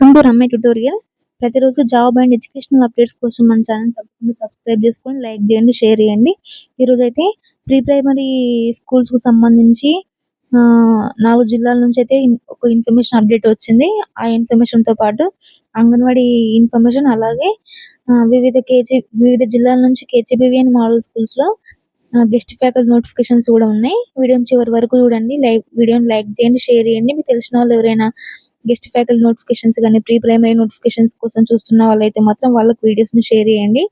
Welcome to Ramya tutorial. ప్రతిరోజు job and educational updates కోసం మన ఛానల్ తప్పకుండా సబ్స్క్రైబ్ చేసుకోండి, లైక్ చేయండి, షేర్ చేయండి. ఈరోజు అయితే ప్రీ ప్రైమరీ స్కూల్స్‌కు సంబంధించి 4 జిల్లాల నుంచి అయితే ఒక ఇన్ఫర్మేషన్ అప్డేట్ వచ్చింది. ఆ ఇన్ఫర్మేషన్‌తో పాటు అంగన్వాడీ ఇన్ఫర్మేషన్, అలాగే వివిధ జిల్లాల నుంచి కేజీబీవీ అండ్ మోడల్ స్కూల్స్‌లో గెస్ట్ ఫ్యాకల్టీ నోటిఫికేషన్స్ కూడా ఉన్నాయి. వీడియోని చివరి వరకు చూడండి. వీడియోని లైక్ చేయండి, షేర్ చేయండి. మీకు తెలిసిన వాళ్ళు ఎవరైనా గెస్ట్ ఫ్యాకల్టీ నోటిఫికేషన్స్ గాని, ప్రీ ప్రైమరీ నోటిఫికేషన్స్ కోసం చూస్తున్న వాళ్ళైతే మాత్రం వాళ్ళకి వీడియోస్‌ని షేర్ చేయండి.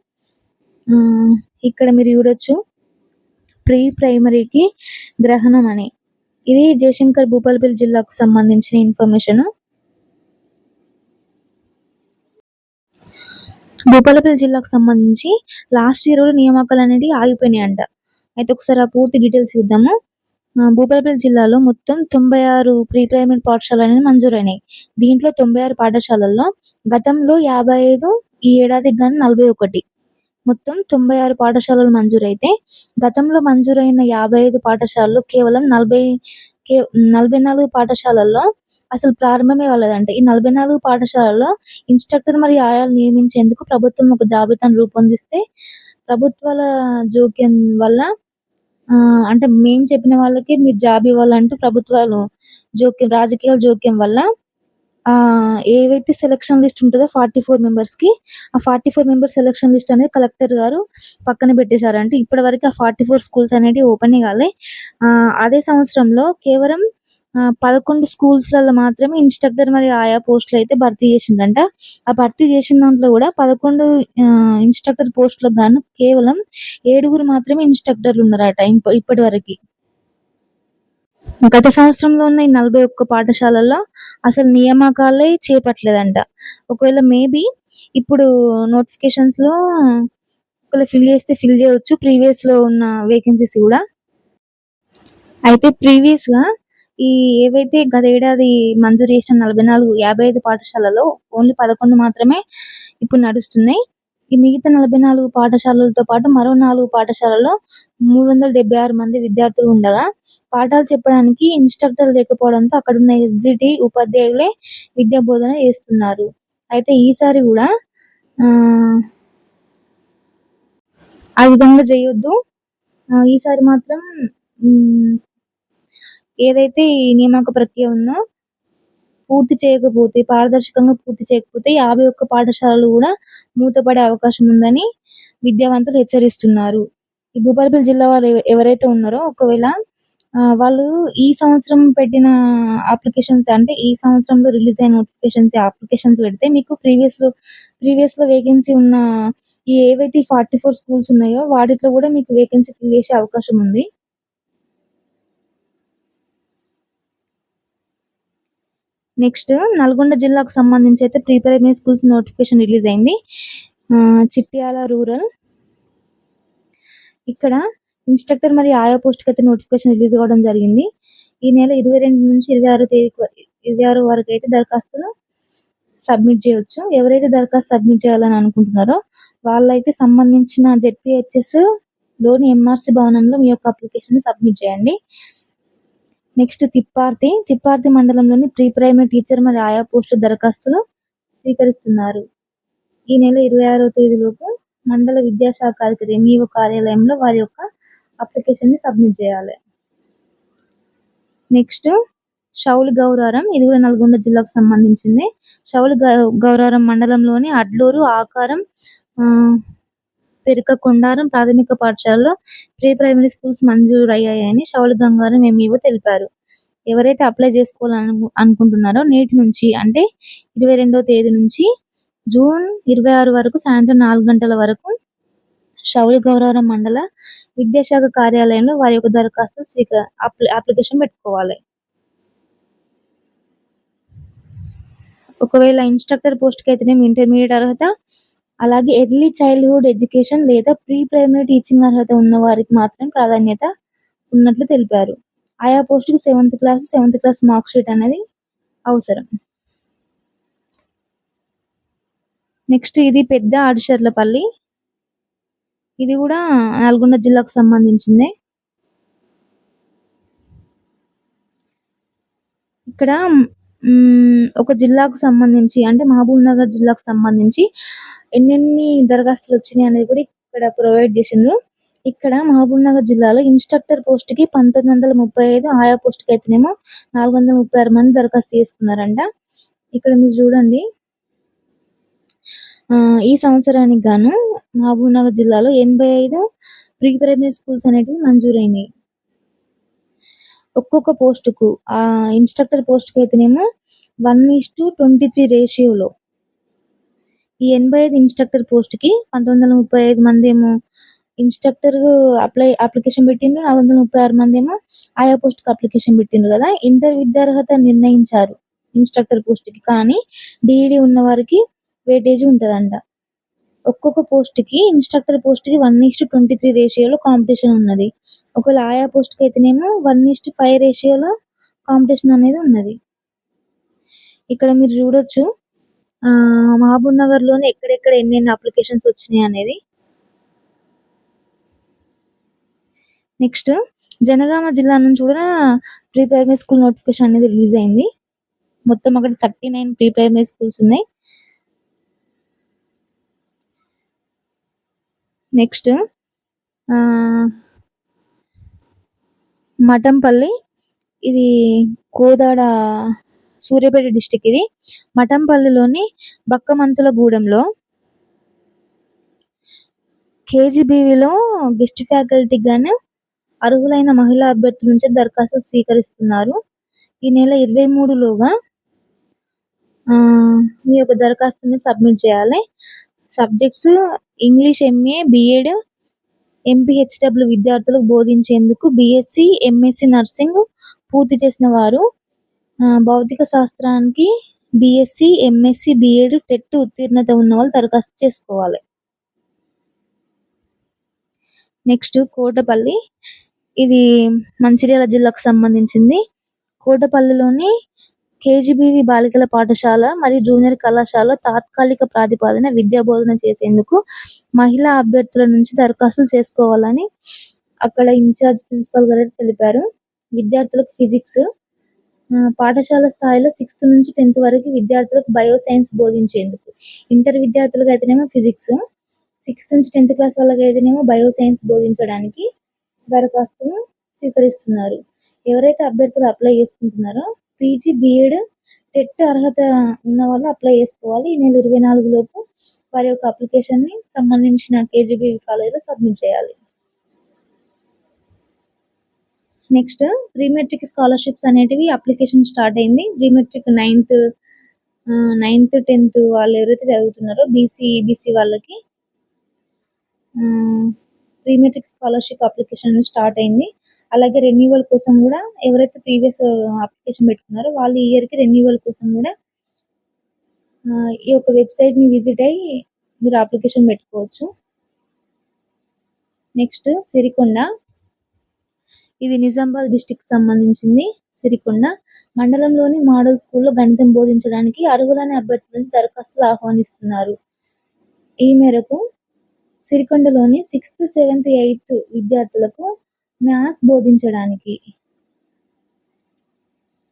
ఇక్కడ మీరు చూడొచ్చు, ప్రీ ప్రైమరీకి గ్రహణం అని. ఇది జయశంకర్ భూపాలపల్లి జిల్లాకు సంబంధించిన ఇన్ఫర్మేషన్. భూపాలపల్లి జిల్లాకు సంబంధించి లాస్ట్ ఇయర్ నియామకాలు అనేవి ఆగిపోయినాయంట. అయితే ఒకసారి ఆ పూర్తి డీటెయిల్స్ చూద్దాము. భూపాలపల్లి జిల్లాలో మొత్తం 96 ప్రీ ప్రైమరీ పాఠశాలలు మంజూరైనాయి. దీంట్లో 96 పాఠశాలల్లో గతంలో 55, ఈ ఏడాదికి గాను 41, మొత్తం 96 పాఠశాలలు మంజూరైతే, గతంలో మంజూరైన 55 పాఠశాలలు కేవలం 44 పాఠశాలల్లో అసలు ప్రారంభమే కాలేదంట. ఈ 44 పాఠశాలల్లో ఇన్స్ట్రక్టర్ మరియు ఆయాలు నియమించేందుకు ప్రభుత్వం ఒక జాబితాను రూపొందిస్తే, ప్రభుత్వాల జోక్యం వల్ల అంటే మేము చెప్పిన వాళ్ళకి మీరు జాబ్ ఇవ్వాలంటూ ప్రభుత్వాలు రాజకీయాల జోక్యం వల్ల ఏవైతే సెలక్షన్ లిస్ట్ ఉంటుందో 44 మెంబర్స్‌కి, ఆ 44 మెంబర్స్ సెలక్షన్ లిస్ట్ అనేది కలెక్టర్ గారు పక్కన పెట్టేశారు. అంటే ఇప్పటివరకు ఆ 44 స్కూల్స్ అనేటివి ఓపెనే కాలే. అదే సంవత్సరంలో కేవలం 11 స్కూల్స్‌లలో మాత్రమే ఇన్స్ట్రక్టర్ మరియు ఆయా పోస్టులు అయితే భర్తీ చేసిండ్రంట. ఆ భర్తీ చేసిన దాంట్లో కూడా 11 ఇన్స్ట్రక్టర్ పోస్టులకు గాను కేవలం 7 మాత్రమే ఇన్స్ట్రక్టర్లు ఉన్నారట ఇప్పటివరకు. గత సంవత్సరంలో ఉన్న ఈ 41 పాఠశాలల్లో అసలు నియామకాలే చేపట్టలేదంట. ఒకవేళ మేబీ ఇప్పుడు నోటిఫికేషన్స్‌లో ఒకవేళ ఫిల్ చేస్తే ఫిల్ చేయొచ్చు, ప్రీవియస్‌లో ఉన్న వేకెన్సీస్ కూడా. అయితే ప్రీవియస్‌గా ఏవైతే గత ఏడాది మంజూరు చేసిన 55 పాఠశాలలో ఓన్లీ 11 మాత్రమే ఇప్పుడు నడుస్తున్నాయి. ఈ మిగతా 44 పాఠశాలలతో పాటు మరో 4 పాఠశాలలో 376 మంది విద్యార్థులు ఉండగా, పాఠాలు చెప్పడానికి ఇన్స్ట్రక్టర్ లేకపోవడంతో అక్కడున్న ఎస్జిటి ఉపాధ్యాయులే విద్యా బోధన చేస్తున్నారు. అయితే ఈసారి కూడా ఆ విధంగా చేయొద్దు. ఈసారి మాత్రం ఏదైతే ఈ నియామక ప్రక్రియ ఉందో పారదర్శకంగా పూర్తి చేయకపోతే 51 పాఠశాలలు కూడా మూతపడే అవకాశం ఉందని విద్యావంతులు హెచ్చరిస్తున్నారు. ఈ భూపాలపల్లి జిల్లా వాళ్ళు ఎవరైతే ఉన్నారో, ఒకవేళ వాళ్ళు ఈ సంవత్సరం పెట్టిన అప్లికేషన్స్, అంటే ఈ సంవత్సరంలో రిలీజ్ అయిన అప్లికేషన్స్ పెడితే మీకు ప్రీవియస్‌లో వేకెన్సీ ఉన్న ఏవైతే 44 స్కూల్స్ ఉన్నాయో వాటిలో కూడా మీకు వేకెన్సీ ఫిల్ చేసే అవకాశం ఉంది. నెక్స్ట్ నల్గొండ జిల్లాకు సంబంధించి అయితే pre primary schools notification release అయింది. చిట్యాల రూరల్. ఇక్కడ ఇన్స్ట్రక్టర్ మరియు ఆయా పోస్ట్‌కి అయితే నోటిఫికేషన్ రిలీజ్ అవ్వడం జరిగింది. ఈ నెల 22 నుంచి 26 వరకు అయితే దరఖాస్తులు సబ్మిట్ చేయొచ్చు. ఎవరైతే దరఖాస్తు సబ్మిట్ చేయాలని అనుకుంటున్నారో వాళ్ళైతే సంబంధించిన జెడ్పీహెచ్ఎస్ లోని ఎంఆర్‌సి భవనంలో మీ యొక్క అప్లికేషన్‌ని సబ్మిట్ చేయండి. నెక్స్ట్ తిప్పార్తి మండలంలోని ప్రీ ప్రైమరీ టీచర్ మరియు ఆయా పోస్టుల దరఖాస్తులు స్వీకరిస్తున్నారు. ఈ నెల 26వ తేదీలోపు మండల విద్యాశాఖ అధికారి ఎంఈఓ కార్యాలయంలో వారి యొక్క అప్లికేషన్‌ని సబ్మిట్ చేయాలి. నెక్స్ట్ షౌలి గౌరారం. ఇది కూడా నల్గొండ జిల్లాకు సంబంధించింది. షౌలి గౌరారం మండలంలోని అడ్లూరు, ఆకారం, పెరకకొండారం ప్రాథమిక పాఠశాలలో ప్రీ ప్రైమరీ స్కూల్స్ మంజూరయ్యాయని షౌలి గంగారం ఎంఈఓ తెలిపారు. ఎవరైతే అప్లై అనుకుంటున్నారో నేటి నుంచి, అంటే 22వ తేదీ నుంచి జూన్ 26 వరకు సాయంత్రం 4 గంటల వరకు షౌలి గౌరారం మండల విద్యాశాఖ కార్యాలయంలో వారి యొక్క దరఖాస్తు అప్లికేషన్ పెట్టుకోవాలి. ఒకవేళ ఇన్స్ట్రక్టర్ పోస్ట్‌కి అయితేనేమో ఇంటర్మీడియట్ అర్హత, అలాగే ఎర్లీ చైల్డ్‌హుడ్ ఎడ్యుకేషన్ లేదా ప్రీ ప్రైమరీ టీచింగ్ అర్హత ఉన్న వారికి మాత్రం ప్రాధాన్యత ఉన్నట్లు తెలిపారు. ఆయా పోస్టుకు 7th క్లాస్ మార్క్ షీట్ అనేది అవసరం. నెక్స్ట్ ఇది పెద్ద ఆడిషర్లపల్లి. ఇది కూడా నల్గొండ జిల్లాకు సంబంధించిందే. ఇక్కడ ఒక జిల్లాకు సంబంధించి అంటే మహబూబ్‌నగర్ జిల్లాకు సంబంధించి ఎన్నెన్ని దరఖాస్తులొచ్చినాయి అనేది కూడా ఇక్కడ ప్రొవైడ్ చేసిండ్రు. ఇక్కడ మహబూబ్‌నగర్ జిల్లాలో ఇన్‌స్ట్రక్టర్ పోస్ట్‌కి 1935, ఆయా పోస్ట్‌కయితేనేమో 436 మంది దరఖాస్తు చేసుకున్నారంట. ఇక్కడ మీరు చూడండి. ఈ సంవత్సరానికి గాను మహబూబ్‌నగర్ జిల్లాలో 85 ప్రీ ప్రైమరీ స్కూల్స్ అనేటివి మంజూరైనాయి. ఒక్కొక్క పోస్ట్‌కు ఇన్‌స్ట్రక్టర్ పోస్ట్‌కయితేనేమో 1:23 రేషియోలో ఈ 85 ఇన్‌స్ట్రక్టర్ పోస్ట్‌కి 1935 మందేమో ఇన్‌స్ట్రక్టర్ అప్లికేషన్ పెట్టిండ్రు. 436 మందేమో ఆయా పోస్ట్‌కి అప్లికేషన్ పెట్టిండ్రు గదా! ఇంటర్ విద్యార్హత నిర్ణయించారు ఇన్‌స్ట్రక్టర్ పోస్ట్‌కి. కానీ డీఈడీ ఉన్న వారికి వెయిటేజ్ ఉంటదంట. ఒక్కొక్క పోస్ట్‌కి ఇన్‌స్ట్రక్టర్ పోస్ట్‌కి 1:23 రేషియోలో కాంపిటీషన్ ఉన్నది. ఒకవేళ ఆయా పోస్ట్‌కయితేనేమో 1:5 రేషియోలో కాంపిటీషన్ అనేది ఉన్నది. ఇక్కడ మీరు చూడొచ్చు. మహబూబ్‌నగర్‌లోనే ఎక్కడెక్కడ ఎన్నెన్ని అప్లికేషన్స్ వచ్చినాయి అనేది. నెక్స్ట్ జనగామ జిల్లా నుంచి కూడా ప్రీ ప్రైమరీ స్కూల్ నోటిఫికేషన్ అనేది రిలీజ్ అయింది. మొత్తం అక్కడ 39 ప్రీ ప్రైమరీ స్కూల్స్ ఉన్నాయి. నెక్స్ట్ మఠంపల్లి, ఇది కోదాడ సూర్యాపేట డిస్ట్రిక్ట్ ఇది. మఠంపల్లిలోని బక్కమంతులగూడెంలో కేజీబీవీలో గెస్ట్ ఫ్యాకల్టీకి గాను అర్హులైన మహిళా అభ్యర్థుల నుంచి దరఖాస్తులు స్వీకరిస్తున్నారు. ఈ నెల 23 లోగా మీ యొక్క దరఖాస్తుని సబ్మిట్ చేయాలి. Subjects English MA, BEd, MPHW విద్యార్థులకు బోధించేందుకు బీఎస్సీ, ఎంఎస్సీ నర్సింగ్ పూర్తి చేసిన వారు, భౌతిక శాస్త్రానికి బీఎస్సీ, ఎంఎస్సీ, బీఎడ్, టెట్ ఉత్తీర్ణత ఉన్న వాళ్ళు దరఖాస్తు చేసుకోవాలి. నెక్స్ట్ కోటపల్లి, ఇది మంచిర్యాల జిల్లాకు సంబంధించింది. కోటపల్లిలోని కేజీబీవీ బాలికల పాఠశాల మరియు జూనియర్ కళాశాల తాత్కాలిక ప్రాతిపదికన విద్యా బోధన చేసేందుకు మహిళా అభ్యర్థుల నుంచి దరఖాస్తులు చేసుకోవాలని అక్కడ ఇన్ఛార్జ్ ప్రిన్సిపల్ గారు తెలిపారు. విద్యార్థులకు ఫిజిక్స్, పాఠశాల స్థాయిలో 6th నుంచి 10th వరకు విద్యార్థులకు బయో సైన్స్ బోధించేందుకు, ఇంటర్ విద్యార్థులకు అయితేనేమో ఫిజిక్స్, 6th నుంచి 10th క్లాస్ వాళ్ళకి అయితేనేమో బయో సైన్స్ బోధించడానికి దరఖాస్తును స్వీకరిస్తున్నారు. ఎవరైతే అభ్యర్థులు అప్లై చేసుకుంటున్నారో పీజీ, బీఎడ్, టెట్ అర్హత ఉన్న వాళ్ళు అప్లై చేసుకోవాలి. ఈ నెల 24 లోపు వారి యొక్క అప్లికేషన్‌ని సంబంధించిన కేజీబీవీ కాలేజ్‌లో సబ్మిట్ చేయాలి. నెక్స్ట్ ప్రీ మెట్రిక్ స్కాలర్‌షిప్స్ అనేటివి అప్లికేషన్ స్టార్ట్ అయింది. ప్రీ మెట్రిక్ 9th, 10th వాళ్ళు ఎవరైతే చదువుతున్నారో ఈబీసీ వాళ్ళకి pre matric scholarship application start అయింది. అలాగే రెన్యువల్ కోసం కూడా ఎవరైతే ప్రీవియస్ అప్లికేషన్ పెట్టుకున్నారో వాళ్ళు ఈ ఇయర్‌కి రెన్యువల్ కోసం కూడా ఈ యొక్క వెబ్‌సైట్‌ని విజిట్ అయ్యి మీరు అప్లికేషన్ పెట్టుకోవచ్చు. నెక్స్ట్ సిరికొండ, ఇది నిజామాబాద్ డిస్ట్రిక్ట్‌కి సంబంధించింది. సిరికొండ మండలంలోని మోడల్ స్కూల్‌లో గణితం బోధించడానికి అర్హులైన అభ్యర్థుల నుంచి దరఖాస్తులు ఆహ్వానిస్తున్నారు. ఈ మేరకు సిరికొండలోని 6th, 7th, 8th విద్యార్థులకు మ్యాథ్స్ బోధించడానికి,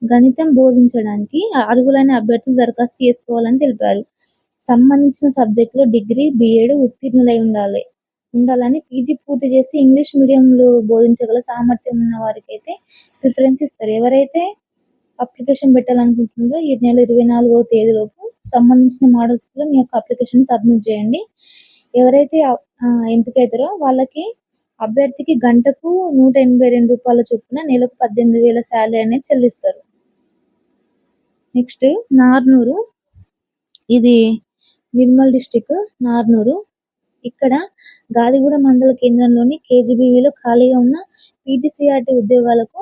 గణితం బోధించడానికి అర్హులైన అభ్యర్థులు దరఖాస్తు చేసుకోవాలని తెలిపారు. సంబంధించిన సబ్జెక్టులో డిగ్రీ, బీఎడ్ ఉత్తీర్ణులై ఉండాలని, పీజీ పూర్తి చేసి ఇంగ్లీష్ మీడియంలో బోధించగల సామర్థ్యం ఉన్న వారికైతే ప్రిఫరెన్స్ ఇస్తారు. ఎవరైతే అప్లికేషన్ పెట్టాలనుకుంటున్నారో ఈ నెల 24వ తేదీలోపు సంబంధించిన మోడల్ స్కూల్‌లో మీ యొక్క అప్లికేషన్ సబ్మిట్ చేయండి. ఎవరైతే ఎంపికైతారో వాళ్ళకి అభ్యర్థికి గంటకు రూ. 182 చొప్పున నెలకు 18,000 సాలరీ అనేది చెల్లిస్తారు. నెక్స్ట్ నార్నూరు, ఇది నిర్మల్ డిస్ట్రిక్ట్ నార్నూరు. ఇక్కడ గాదిగూడ మండల కేంద్రంలోని కేజీబీవీలో ఖాళీగా ఉన్న పీజీసీఆర్టీ ఉద్యోగాలకు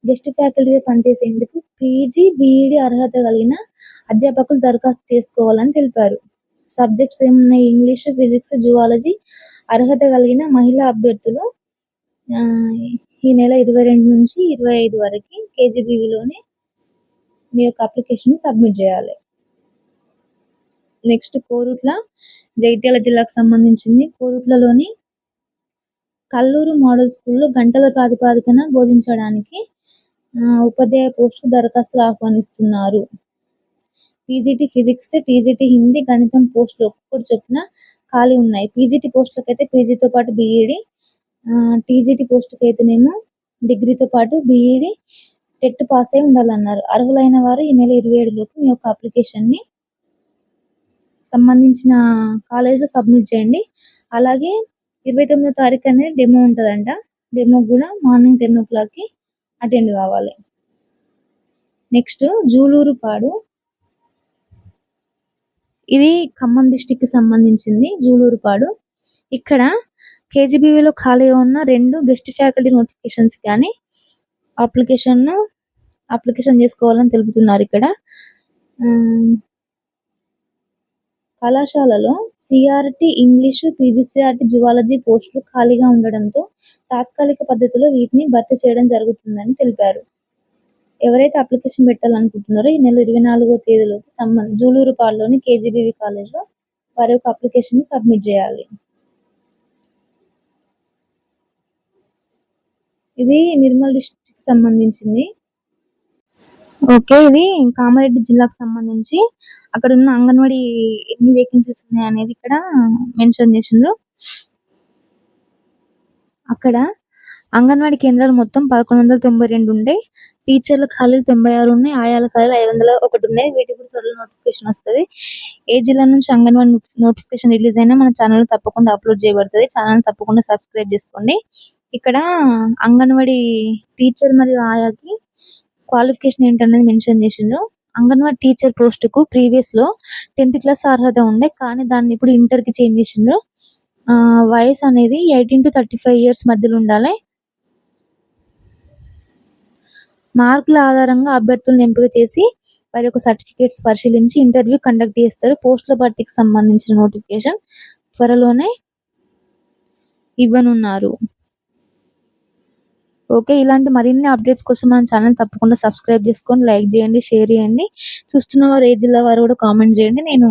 గెస్ట్ ఫ్యాకల్టీగా పనిచేసేందుకు పీజీ, బీఈడీ అర్హత కలిగిన అధ్యాపకులు దరఖాస్తు చేసుకోవాలని తెలిపారు. సబ్జెక్ట్స్ ఏమున్నాయి? ఇంగ్లీష్, ఫిజిక్స్, జువాలజీ అర్హత కలిగిన మహిళా అభ్యర్థులు ఈ నెల 22 నుంచి 25 వరకు కేజీబీవీలోనే మీ యొక్క అప్లికేషన్ సబ్మిట్ చేయాలి. నెక్స్ట్ కోరుట్ల, జగిత్యాల జిల్లాకు సంబంధించింది. కోరుట్లలోని కల్లూరు మోడల్ స్కూల్‌లో గంటల ప్రాతిపదికన బోధించడానికి ఉపాధ్యాయ పోస్టుకు దరఖాస్తులు ఆహ్వానిస్తున్నారు. పీజీటీ ఫిజిక్స్, టీజీటీ హిందీ, గణితం పోస్టులు ఒక్కొక్కటి చొప్పున ఖాళీ ఉన్నాయి. పీజీటీ పోస్టులకైతే పీజీతో పాటు బీఈడీ, టీజీటీ పోస్టుకైతేనేమో డిగ్రీతో పాటు బీఈడీ, టెట్ పాస్ అయి ఉండాలన్నారు. అర్హులైన వారు ఈ నెల 27 లోపు మీ యొక్క అప్లికేషన్ని సంబంధించిన కాలేజ్లో సబ్మిట్ చేయండి. అలాగే 29వ తారీఖు అనేది డెమో ఉంటుందంట. డెమో కూడా మార్నింగ్ 10 o'clock అటెండ్ కావాలి. నెక్స్ట్ జూలూరుపాడు, ఇది ఖమ్మం డిస్టిక్కి సంబంధించింది. జూలూరుపాడు, ఇక్కడ కేజీబీవీలో ఖాళీగా ఉన్న 2 గెస్ట్ ఫ్యాకల్టీ నోటిఫికేషన్స్ కానీ అప్లికేషన్ చేసుకోవాలని తెలుపుతున్నారు. ఇక్కడ కళాశాలలో సిఆర్టీ ఇంగ్లీషు, పీజీసీఆర్టీ జువాలజీ పోస్టులు ఖాళీగా ఉండడంతో తాత్కాలిక పద్ధతిలో వీటిని భర్తీ చేయడం జరుగుతుందని తెలిపారు. ఎవరైతే అప్లికేషన్ పెట్టాలనుకుంటున్నారో ఈ నెల 24వ తేదీలోపు జూలూరుపాడులోని కేజీబీవీ కాలేజ్లో వారి యొక్క అప్లికేషన్ సబ్మిట్ చేయాలి. ఇది నిర్మల్ డిస్ట్రిక్ట్ సంబంధించింది. ఓకే, ఇది కామారెడ్డి జిల్లాకు సంబంధించి అక్కడ ఉన్న అంగన్వాడీ ఎన్ని వేకెన్సీస్ ఉన్నాయి అనేది ఇక్కడ మెన్షన్ చేసిండ్రు. అక్కడ అంగన్వాడీ కేంద్రాలు మొత్తం 1192 ఉండే, టీచర్ల ఖాళీలు 96 ఉన్నాయి, ఆయాల ఖాళీలు 501 ఉన్నాయి. వీటికి కూడా త్వరలో నోటిఫికేషన్ వస్తుంది. ఏ జిల్లా నుంచి అంగన్వాడీ నోటిఫికేషన్ రిలీజ్ అయినా మన ఛానల్లో తప్పకుండా అప్లోడ్ చేయబడుతుంది. ఛానల్ తప్పకుండా సబ్స్క్రైబ్ చేసుకోండి. ఇక్కడ అంగన్వాడీ టీచర్ మరియు ఆయాకి క్వాలిఫికేషన్ ఏంటనేది మెన్షన్ చేసిండ్రు. అంగన్వాడీ టీచర్ పోస్టుకు ప్రీవియస్లో 10th క్లాస్ అర్హత ఉండే, కానీ దాన్ని ఇప్పుడు ఇంటర్కి చేంజ్ చేసిండ్రు. వయసు అనేది 18 to 35 years మధ్యలో ఉండాలి. మార్కుల ఆధారంగా అభ్యర్థులను ఎంపిక చేసి వారి యొక్క సర్టిఫికేట్స్ పరిశీలించి ఇంటర్వ్యూ కండక్ట్ చేస్తారు. పోస్టుల భర్తీకి సంబంధించిన నోటిఫికేషన్ త్వరలోనే ఇవ్వనున్నారు. ఓకే, ఇలాంటి మరిన్ని అప్డేట్స్ కోసం మన ఛానల్ తప్పకుండా సబ్స్క్రైబ్ చేసుకోండి, లైక్ చేయండి, షేర్ చేయండి. చూస్తున్న వారు ఏ జిల్లా వారు కూడా కామెంట్ చేయండి. నేను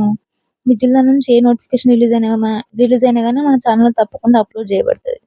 మీ జిల్లా నుంచి ఏ నోటిఫికేషన్ రిలీజ్ అయినా కానీ మన ఛానల్లో తప్పకుండా అప్లోడ్ చేయబడుతుంది.